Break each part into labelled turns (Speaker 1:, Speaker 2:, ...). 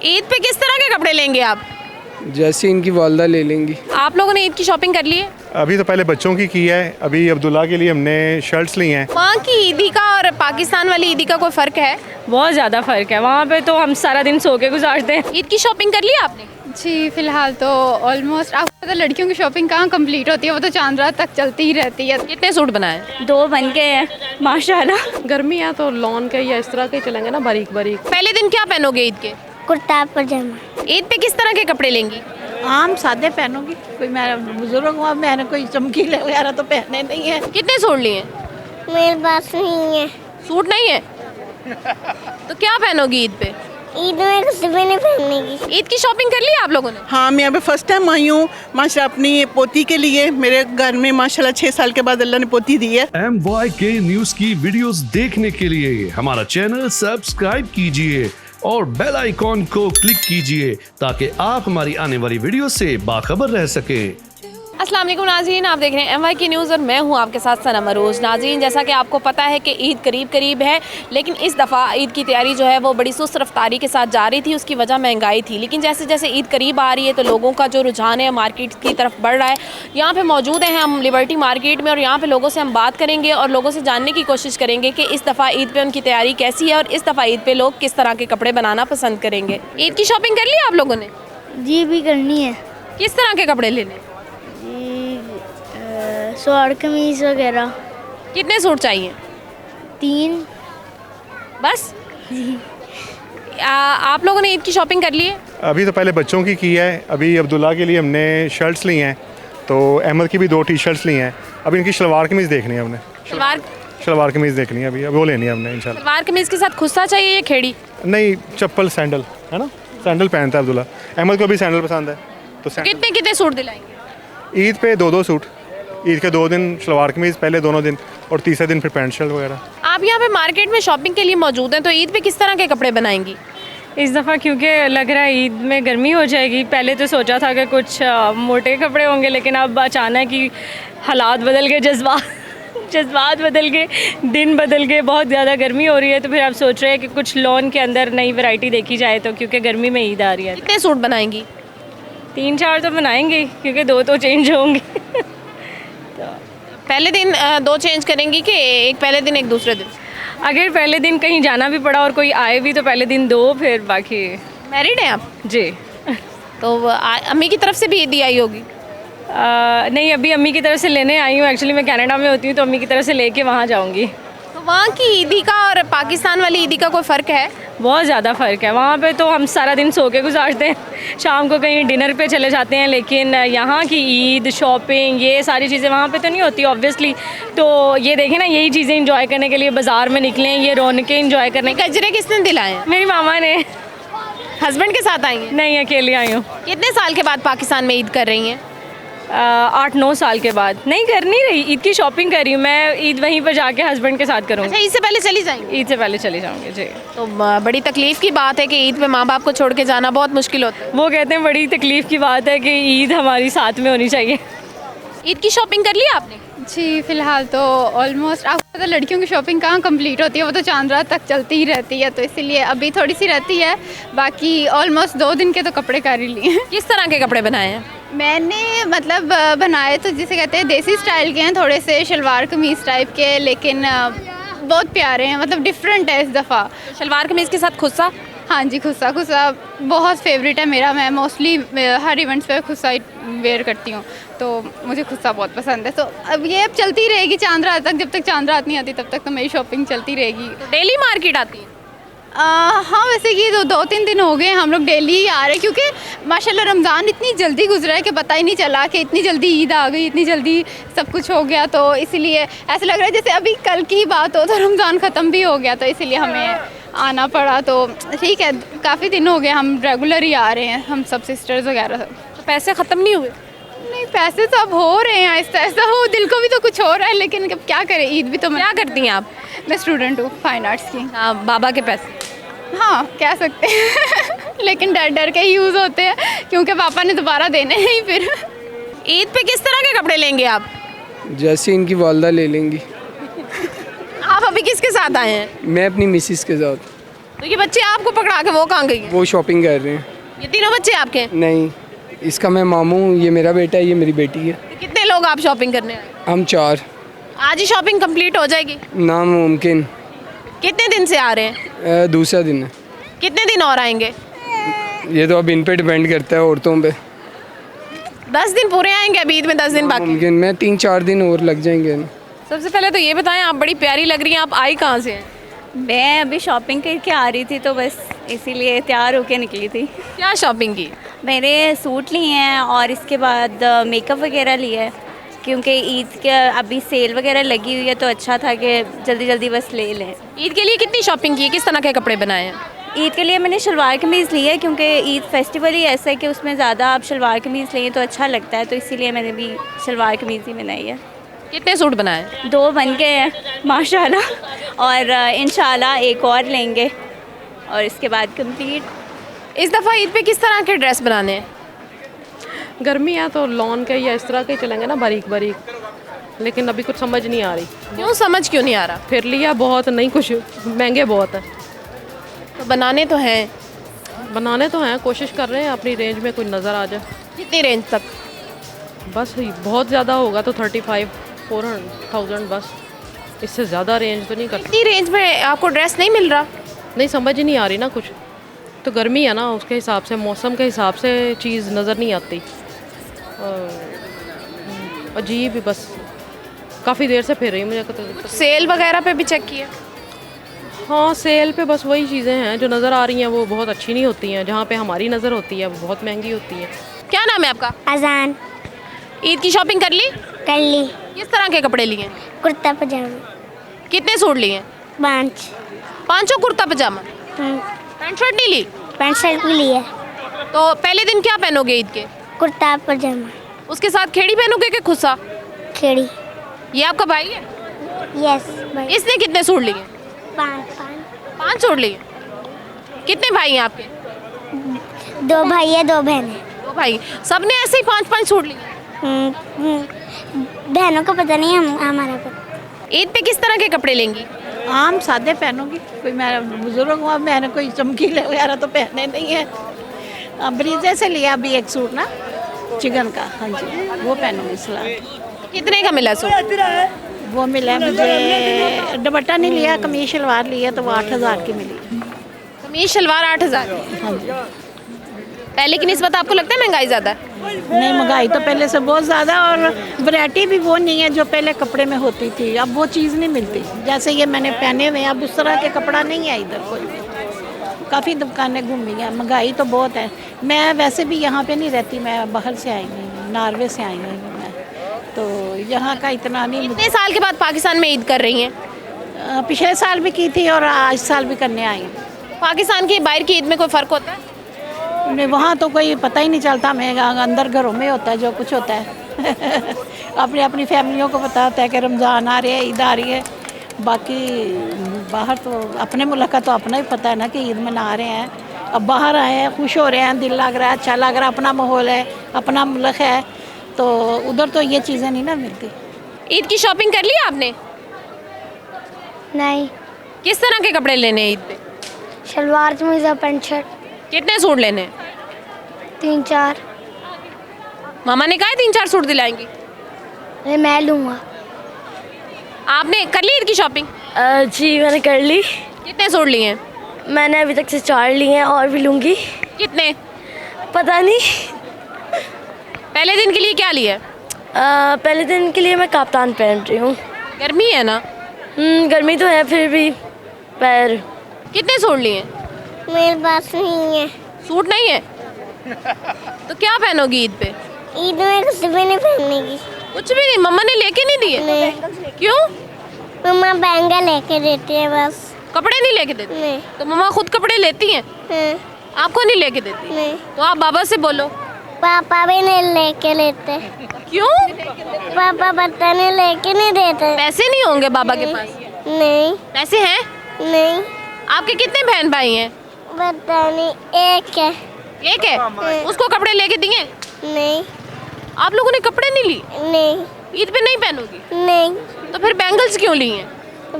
Speaker 1: ईद पे किस तरह के कपड़े लेंगे आप?
Speaker 2: जैसे इनकी वालदा ले लेंगी।
Speaker 1: आप लोगों ने ईद की शॉपिंग कर ली है?
Speaker 3: अभी तो पहले बच्चों की है। अभी अब्दुल्ला के लिए हमने शर्ट्स ली हैं।
Speaker 1: वहाँ की ईदी का और पाकिस्तान वाली ईदी का कोई फ़र्क है?
Speaker 4: बहुत ज़्यादा फ़र्क है। वहाँ पे तो हम सारा दिन सो के गुजारते हैं।
Speaker 1: ईद की शॉपिंग कर ली आपने?
Speaker 5: जी फ़िलहाल तो ऑलमोस्ट आपको पता लड़कियों की शॉपिंग कहाँ कंप्लीट होती है, वो तो चांद रात तक चलती ही रहती है।
Speaker 1: कितने सूट बनाए?
Speaker 4: 2 बन गए हैं माशाल्लाह।
Speaker 6: गर्मी है तो लॉन के या इस तरह के चलेंगे ना, बारीक बारीक।
Speaker 1: पहले दिन क्या पहनोगे ईद के?
Speaker 7: कुर्ता पजामा।
Speaker 1: ईद पे किस तरह के कपड़े लेंगी?
Speaker 8: आम सादे पहनूंगी। कोई मैं बुजुर्ग हुआ, मैंने कोई चमकीले वगैरह तो पहने नहीं है।
Speaker 1: कितने सूट लिए?
Speaker 7: मेरे पास नहीं है।
Speaker 1: सूट नहीं है तो क्या पहनोगी ईद पे?
Speaker 7: ईद में कुछ भी नहीं पहनेगी।
Speaker 1: ईद की शॉपिंग कर ली आप लोगों ने?
Speaker 9: हाँ, मैं अभी फर्स्ट टाइम आई हूँ माशाल्लाह अपनी पोती के लिए। मेरे घर में माशाल्लाह 6 साल के बाद अल्लाह ने पोती दी है।
Speaker 10: MYK न्यूज की वीडियोस देखने के लिए हमारा चैनल सब्सक्राइब कीजिए और बेल आइकॉन को क्लिक कीजिए ताकि आप हमारी आने वाली वीडियो से बाखबर रह सकें।
Speaker 1: अस्सलाम वालेकुम नाज़रीन, आप देख रहे हैं MYK न्यूज़ और मैं हूं आपके साथ सना मरोज। नाज़रीन, जैसा कि आपको पता है कि ईद करीब करीब है, लेकिन इस दफ़ा ईद की तैयारी जो है वो बड़ी सुस्त रफ्तारी के साथ जा रही थी। उसकी वजह महंगाई थी, लेकिन जैसे जैसे ईद करीब आ रही है तो लोगों का जो रुझान है मार्केट की तरफ बढ़ रहा है। यहाँ पर मौजूद हैं हम लिबर्टी मार्केट में और यहाँ पर लोगों से हम बात करेंगे और लोगों से जानने की कोशिश करेंगे कि इस दफ़ा ईद पर उनकी तैयारी कैसी है और इस दफ़ा ईद पर लोग किस तरह के कपड़े बनाना पसंद करेंगे। ईद की शॉपिंग कर ली आप लोगों ने?
Speaker 7: जी भी करनी है।
Speaker 1: किस तरह के कपड़े लेने?
Speaker 7: सलवार कमीज वगैरह।
Speaker 1: कितने सूट चाहिए?
Speaker 7: 3
Speaker 1: बस? आप लोगों ने ईद की शॉपिंग कर ली है?
Speaker 3: अभी तो पहले बच्चों की है। अभी अब्दुल्ला के लिए हमने शर्ट्स ली हैं, तो अहमद की भी 2 टी-शर्ट्स ली हैं। अभी इनकी शलवार कमीज़ देखनी है हमने। शलवार कमीज़ देखनी है, अभी वो लेनी है हमने इंशाल्लाह।
Speaker 1: सलवार कमीज़ के साथ खुस्सा चाहिए या खेड़ी?
Speaker 3: नहीं, चप्पल सैंडल है ना, सैंडल पहनता है अब्दुल्ला। अहमद को भी सैंडल पसंद है तो
Speaker 1: कितने कितने सूट दिलाएंगे?
Speaker 3: ईद पे 2-2 सूट। ईद के 2 दिन शलवार कमीज़ पहले दोनों दिन और तीसरे दिन फिर पैंट शर्ट वगैरह।
Speaker 1: आप यहाँ पे मार्केट में शॉपिंग के लिए मौजूद हैं, तो ईद पे किस तरह के कपड़े बनाएंगी?
Speaker 4: इस दफ़ा क्योंकि लग रहा है ईद में गर्मी हो जाएगी। पहले तो सोचा था कि कुछ मोटे कपड़े होंगे, लेकिन अब अचानक ही हालात बदल गए, जज्बात बदल गए, दिन बदल गए, बहुत ज़्यादा गर्मी हो रही है। तो फिर आप सोच रहे हैं कि कुछ लॉन के अंदर नई वैरायटी देखी जाए, तो क्योंकि गर्मी में ईद आ रही है।
Speaker 1: कितने सूट बनाएंगी?
Speaker 4: 3-4 तो बनाएंगे क्योंकि 2 तो चेंज होंगे।
Speaker 1: पहले दिन 2 चेंज करेंगी कि एक पहले दिन एक दूसरे दिन?
Speaker 4: अगर पहले दिन कहीं जाना भी पड़ा और कोई आए भी तो पहले दिन 2, फिर बाकी।
Speaker 1: मैरिड हैं आप?
Speaker 4: जी।
Speaker 1: तो अम्मी की तरफ से भी ईदी आई होगी?
Speaker 4: नहीं, अभी अम्मी की तरफ से लेने आई हूँ। एक्चुअली मैं कनाडा में होती हूँ तो अम्मी की तरफ से लेके वहाँ जाऊँगी।
Speaker 1: तो वहाँ की ईदी का और पाकिस्तान वाली ईदी का कोई फ़र्क है?
Speaker 4: बहुत ज़्यादा फ़र्क है। वहाँ पे तो हम सारा दिन सो के गुजारते हैं, शाम को कहीं डिनर पे चले जाते हैं, लेकिन यहाँ की ईद शॉपिंग ये सारी चीज़ें वहाँ पे तो नहीं होती ऑब्वियसली। तो ये देखें ना, यही चीज़ें इंजॉय करने के लिए बाज़ार में निकले, ये रौनकें इंजॉय करने।
Speaker 1: गजरे किसने दिलाए हैं?
Speaker 4: मेरी मामा ने।
Speaker 1: हस्बैंड के साथ आई हैं?
Speaker 4: नहीं, अकेली आई हूँ।
Speaker 1: कितने साल के बाद पाकिस्तान में ईद कर रही हैं?
Speaker 4: 8-9 साल के बाद। नहीं कर नहीं रही, ईद की शॉपिंग कर रही हूँ मैं। ईद वहीं पर जाके हस्बैंड के साथ करूँगी।
Speaker 1: अच्छा, ईद से पहले चली जाएंगी?
Speaker 4: ईद से पहले चली जाऊँगी जी।
Speaker 1: तो बड़ी तकलीफ़ की बात है कि ईद पे माँ बाप को छोड़ के जाना बहुत मुश्किल होता है।
Speaker 4: वो कहते हैं बड़ी तकलीफ़ की बात है कि ईद हमारी साथ में होनी चाहिए।
Speaker 1: ईद की शॉपिंग कर ली आपने?
Speaker 5: जी फ़िलहाल तो ऑलमोस्ट आपको पता लड़कियों की शॉपिंग कहाँ कंप्लीट होती है, वो तो चांद रात तक चलती ही रहती है, तो इसीलिए अभी थोड़ी सी रहती है। बाकी ऑलमोस्ट 2 दिन के तो कपड़े कर ही लिए हैं।
Speaker 1: किस तरह के कपड़े बनाए हैं?
Speaker 5: मैंने मतलब बनाए तो जिसे कहते हैं देसी स्टाइल के हैं, थोड़े से शलवार कमीज़ टाइप के, लेकिन बहुत प्यारे हैं, मतलब डिफरेंट है इस दफ़ा।
Speaker 1: शलवार कमीज़ के साथ खुस्सा?
Speaker 5: हाँ जी, खुस्सा बहुत फेवरेट है मेरा। मैं मोस्टली हर इवेंट्स पे खुस्सा वेयर करती हूँ, तो मुझे खुस्सा बहुत पसंद है। तो अब ये चलती रहेगी चांद रात तक, जब तक चांद रात नहीं आती तब तक तो मेरी शॉपिंग चलती रहेगी।
Speaker 1: तो डेली मार्केट आती है?
Speaker 5: हाँ, वैसे कि 2-3 दिन हो गए हम लोग डेली ही आ रहे हैं, क्योंकि माशाल्लाह रमज़ान इतनी जल्दी गुजरा है कि पता ही नहीं चला कि इतनी जल्दी ईद आ गई, इतनी जल्दी सब कुछ हो गया। तो इसीलिए ऐसा लग रहा है जैसे अभी कल की बात हो तो रमज़ान ख़त्म भी हो गया, तो इसीलिए हमें आना पड़ा। तो ठीक है, काफ़ी दिन हो गए, हम रेगुलर ही आ रहे हैं, हम सब सिस्टर्स वगैरह सब।
Speaker 1: तो पैसे ख़त्म नहीं हुए?
Speaker 5: नहीं, पैसे तो अब हो रहे हैं आहिस्ता आहिस्ता, हो दिल को भी तो कुछ हो रहा है, लेकिन अब क्या करें, ईद भी तो।
Speaker 1: क्या करती हैं आप?
Speaker 5: मैं स्टूडेंट हूँ फाइन आर्ट्स की।
Speaker 1: बाबा के पैसे?
Speaker 5: हाँ, कह सकते हैं लेकिन डर डर के यूज़ होते हैं, क्योंकि पापा ने दोबारा देने नहीं फिर।
Speaker 1: ईद पे किस तरह के कपड़े लेंगे आप?
Speaker 2: जैसे इनकी वालदा ले लेंगी।
Speaker 1: आप अभी किसके साथ आए हैं?
Speaker 2: मैं अपनी मिसिस के साथ।
Speaker 1: तो ये बच्चे आपको पकड़ा के वो कहाँ गई हैं?
Speaker 2: वो शॉपिंग कर रहे हैं।
Speaker 1: ये तीनों बच्चे आपके हैं?
Speaker 2: नहीं, इसका मैं मामू हूँ, ये मेरा बेटा है, ये मेरी बेटी है।
Speaker 1: तो कितने लोग आप शॉपिंग करने आए?
Speaker 2: हम 4।
Speaker 1: आज ही शॉपिंग कंप्लीट हो जाएगी?
Speaker 2: नामुमकिन।
Speaker 1: कितने दिन से आ रहे हैं?
Speaker 2: दूसरा दिन है।
Speaker 1: कितने दिन और आएंगे?
Speaker 2: ये तो अब इन पे डिपेंड करता है, औरतों पे।
Speaker 1: 10 दिन पूरे आएंगे? अभी ईद में 10 दिन बाकी।
Speaker 2: मुमकिन मैं 3-4 दिन और लग जाएंगे।
Speaker 1: सबसे पहले तो ये बताएं, आप बड़ी प्यारी लग रही हैं, आप आई कहाँ से हैं?
Speaker 4: मैं अभी शॉपिंग करके आ रही थी तो बस इसीलिए तैयार होके निकली थी।
Speaker 1: क्या शॉपिंग की?
Speaker 4: मेरे सूट लिए हैं और इसके बाद मेकअप वगैरह लिया है, क्योंकि ईद के अभी सेल वगैरह लगी हुई है तो अच्छा था कि जल्दी जल्दी बस ले लें।
Speaker 1: ईद के लिए कितनी शॉपिंग की है? किस तरह के कपड़े बनाए हैं?
Speaker 4: ईद के लिए मैंने शलवार कमीज़ ली है, क्योंकि ईद फेस्टिवल ही ऐसा है कि उसमें ज़्यादा आप शलवार कमीज़ लें तो अच्छा लगता है, तो इसीलिए मैंने भी शलवार कमीज़ ही बनाई है।
Speaker 1: कितने सूट बनाए?
Speaker 4: 2 बन गए हैं माशाल्लाह, और इंशाल्लाह एक और लेंगे और इसके बाद कंप्लीट।
Speaker 1: इस दफ़ा ईद पे किस तरह के ड्रेस बनाने हैं?
Speaker 6: गर्मी है तो लॉन के या इस तरह के चलेंगे ना, बारीक बारीक, लेकिन अभी कुछ समझ नहीं आ रही।
Speaker 1: क्यों समझ क्यों नहीं आ रहा?
Speaker 6: फिर लिया बहुत नहीं, कुछ महंगे बहुत है।
Speaker 1: तो बनाने तो हैं।
Speaker 6: बनाने तो हैं, कोशिश कर रहे हैं अपनी रेंज में कोई नज़र आ जाए।
Speaker 1: कितनी रेंज तक?
Speaker 6: बस बहुत ज़्यादा होगा तो 35-4000 बस, इससे ज़्यादा रेंज तो नहीं कर सकते।
Speaker 1: इतनी रेंज में आपको ड्रेस नहीं मिल रहा?
Speaker 6: नहीं, समझ ही नहीं आ रही ना कुछ, तो गर्मी है ना, उसके हिसाब से, मौसम के हिसाब से चीज़ नज़र नहीं आती। अजीब ही, बस काफ़ी देर से फिर रही मुझे तो।
Speaker 1: सेल वगैरह पे भी चेक किया?
Speaker 6: हाँ, सेल पे बस वही चीज़ें हैं जो नज़र आ रही हैं वो बहुत अच्छी नहीं होती हैं, जहाँ पे हमारी नज़र होती है वो बहुत महंगी होती है।
Speaker 1: क्या नाम है आपका?
Speaker 7: अजान।
Speaker 1: ईद की शॉपिंग कर ली?
Speaker 7: कर ली।
Speaker 1: किस तरह के कपड़े लिए?
Speaker 7: कुर्ता पजामा।
Speaker 1: कितने सूट लिए?
Speaker 7: 5।
Speaker 1: 5 कुर्ता पजामा? पैंट शर्ट नहीं ली?
Speaker 7: पैंट शर्ट भी लिया।
Speaker 1: तो पहले दिन क्या पहनोगे ईद के?
Speaker 7: कुर्ता पजामा।
Speaker 1: उसके साथ खेड़ी पहनोगे कि खुस्सा?
Speaker 7: खेड़ी।
Speaker 1: ये आपका भाई है?
Speaker 7: यस भाई।
Speaker 1: इसने कितने सूट लिए?
Speaker 7: 5
Speaker 1: सूट लिए। कितने भाई हैं आपके?
Speaker 7: 2 भाई है, 2 बहन है।
Speaker 1: 2 भाई। सबने ऐसे ही 5 सूट लिए?
Speaker 7: बहनों को पता नहीं, हमारा पता।
Speaker 1: ईद पे किस तरह के कपड़े लेंगी?
Speaker 8: आम सादे पहनूंगी, कोई मैं बुजुर्ग हूँ, मैंने कोई चमकीले वगैरह तो पहने नहीं है। ब्रीजे से लिया अभी एक सूट ना, चिकन का, हाँ जी, वो पहनूंगी सलाह।
Speaker 1: कितने का मिला सूट?
Speaker 8: वो मिला मुझे, दुपट्टा नहीं लिया, कमीज शलवार लिया तो वो 8000 की मिली।
Speaker 1: कमीज शलवार 8000 की?
Speaker 8: हाँ जी।
Speaker 1: पहले की निस्बत आपको लगता है महंगाई ज़्यादा है?
Speaker 8: नहीं, महंगाई तो पहले से बहुत ज़्यादा, और वैरायटी भी वो नहीं है जो पहले कपड़े में होती थी, अब वो चीज़ नहीं मिलती। जैसे ये मैंने पहने हुए, अब उस तरह के कपड़ा नहीं है इधर कोई भी। काफ़ी दुकानें घूमी हैं, महंगाई तो बहुत है। मैं वैसे भी यहाँ पे नहीं रहती, मैं बाहर से आई हूँ, नॉर्वे से आई हूँ मैं, तो यहाँ का इतना नहीं।
Speaker 1: कितने साल के बाद पाकिस्तान में ईद कर रही हैं?
Speaker 8: पिछले साल भी की थी और आज साल भी करने आई हूँ।
Speaker 1: पाकिस्तान की बाहर की ईद में कोई फ़र्क होता है?
Speaker 8: नहीं, वहाँ तो कोई पता ही नहीं चलता, मैं अंदर घरों में होता है जो कुछ होता है। अपनी अपनी फैमिलियों को पता होता है कि रमज़ान आ रही है, ईद आ रही है। बाकी बाहर तो अपने मुल्क का तो अपना ही पता है ना कि ईद मना रहे हैं। अब बाहर आए हैं, खुश हो रहे हैं, दिल लग रहा है, अच्छा लग रहा है, अपना माहौल है, अपना मुल्क है, तो उधर तो ये चीज़ें नहीं ना मिलती।
Speaker 1: ईद की शॉपिंग कर ली आपने?
Speaker 7: नहीं।
Speaker 1: किस तरह के कपड़े लेने हैं ईद पे?
Speaker 7: शलवार कमीज और पैंट शर्ट।
Speaker 1: कितने सूट लेने हैं?
Speaker 7: 3-4।
Speaker 1: मामा ने कहा 3-4 सूट दिलाएंगी।
Speaker 7: अरे मैं लूँगा।
Speaker 1: आपने कर ली ईद की शॉपिंग?
Speaker 7: जी मैंने कर ली।
Speaker 1: कितने सूट लिए हैं?
Speaker 7: मैंने अभी तक से 4 लिए हैं और भी लूँगी।
Speaker 1: कितने?
Speaker 7: पता नहीं।
Speaker 1: पहले दिन के लिए क्या लिया?
Speaker 7: पहले दिन के लिए मैं कप्तान पहन रही हूँ।
Speaker 1: गर्मी है ना?
Speaker 7: गर्मी तो है फिर भी। पर
Speaker 1: कितने सूट लिए?
Speaker 7: मेरे पास नहीं है।
Speaker 1: सूट नहीं है? तो क्या पहनोगी ईद पे?
Speaker 7: ईद में कुछ भी नहीं पहनने की।
Speaker 1: कुछ भी नहीं? मम्मा ने लेके नहीं दिए?
Speaker 7: नहीं।
Speaker 1: क्यों?
Speaker 7: मम्मा बैंगल लेके देती है बस।
Speaker 1: कपड़े नहीं लेके देती?
Speaker 7: नहीं।
Speaker 1: तो मम्मा खुद कपड़े लेती हैं? आपको नहीं लेके देती?
Speaker 7: नहीं।
Speaker 1: तो आप बाबा से बोलो।
Speaker 7: पापा भी नहीं लेके लेते।
Speaker 1: क्यों?
Speaker 7: पापा पता नहीं लेके नहीं देते।
Speaker 1: पैसे नहीं होंगे बाबा के पास?
Speaker 7: नहीं।
Speaker 1: पैसे हैं?
Speaker 7: नहीं।
Speaker 1: आपके कितने बहन भाई हैं?
Speaker 7: पता नहीं, एक है।
Speaker 1: एक है? उसको कपड़े लेके दिए?
Speaker 7: नहीं।
Speaker 1: आप लोगों ने कपड़े नहीं लिए?
Speaker 7: नहीं।
Speaker 1: ईद पे नहीं पहनोगी?
Speaker 7: नहीं।
Speaker 1: तो फिर बैंगल्स क्यों ली हैं?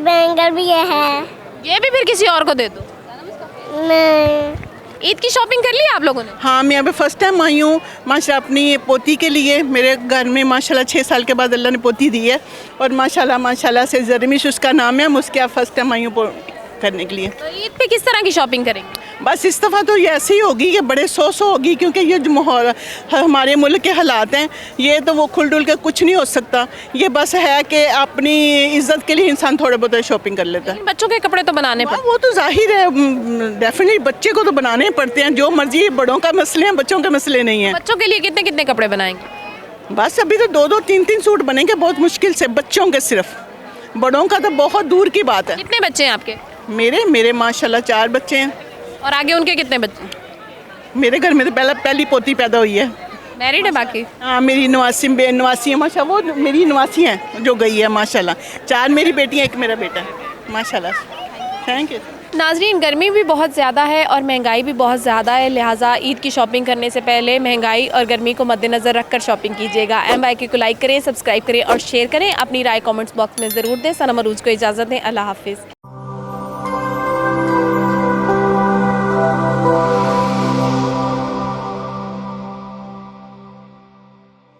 Speaker 7: बैंगल भी ये है।
Speaker 1: ये भी फिर किसी और को दे दो।
Speaker 7: नहीं।
Speaker 1: ईद की शॉपिंग कर ली आप लोगों ने?
Speaker 9: हाँ, मैं यहाँ पे फर्स्ट टाइम आई हूँ माशाल्लाह अपनी पोती के लिए। मेरे घर में माशाल्लाह 6 साल के बाद अल्लाह ने पोती दी है और माशाल्लाह से जरमिश उसका नाम है। मैं उसके यहाँ फर्स्ट टाइम आई हूँ करने के लिए।
Speaker 1: तो ईद पे किस तरह की शॉपिंग करेंगे?
Speaker 9: बस इस दफ़ा तो ये ऐसे ही होगी कि बड़े सौ होगी, क्योंकि ये जो माहौल हमारे मुल्क के हालात हैं, ये तो वो खुल डुल के कुछ नहीं हो सकता। ये बस है कि अपनी इज्जत के लिए इंसान थोड़े बहुत शॉपिंग कर लेता है।
Speaker 1: बच्चों के कपड़े तो बनाने पड़ते
Speaker 9: वो तो जाहिर है, डेफिनेटली बच्चे को तो बनाने ही पड़ते हैं। जो मर्जी, बड़ों का मसले हैं, बच्चों के मसले नहीं हैं।
Speaker 1: बच्चों के लिए कितने कितने कपड़े बनाएंगे?
Speaker 9: बस अभी तो 2-2 3-3 सूट बनेंगे बहुत मुश्किल से, बच्चों के सिर्फ। बड़ों का तो बहुत दूर की बात है।
Speaker 1: कितने बच्चे हैं आपके?
Speaker 9: मेरे माशाल्लाह 4 बच्चे हैं।
Speaker 1: और आगे उनके कितने बच्चे?
Speaker 9: मेरे घर में तो पहली पोती पैदा हुई है।
Speaker 1: मैरिड है बाकी?
Speaker 9: हाँ, मेरी नवासी है माशा, वो मेरी नवासी हैं जो गई है माशाल्लाह। 4 मेरी बेटियाँ, 1 मेरा बेटा है माशाल्लाह। Thank you.
Speaker 1: नाजरीन, गर्मी भी बहुत ज़्यादा है और महंगाई भी बहुत ज़्यादा है, लिहाजा ईद की शॉपिंग करने से पहले महंगाई और गर्मी को मद्देनज़र रखकर शॉपिंग कीजिएगा। MYK को लाइक करें, सब्सक्राइब करें और शेयर करें। अपनी राय कमेंट्स बॉक्स में ज़रूर दें। सनम अरूज को इजाज़त दें। अल्लाह हाफिज़।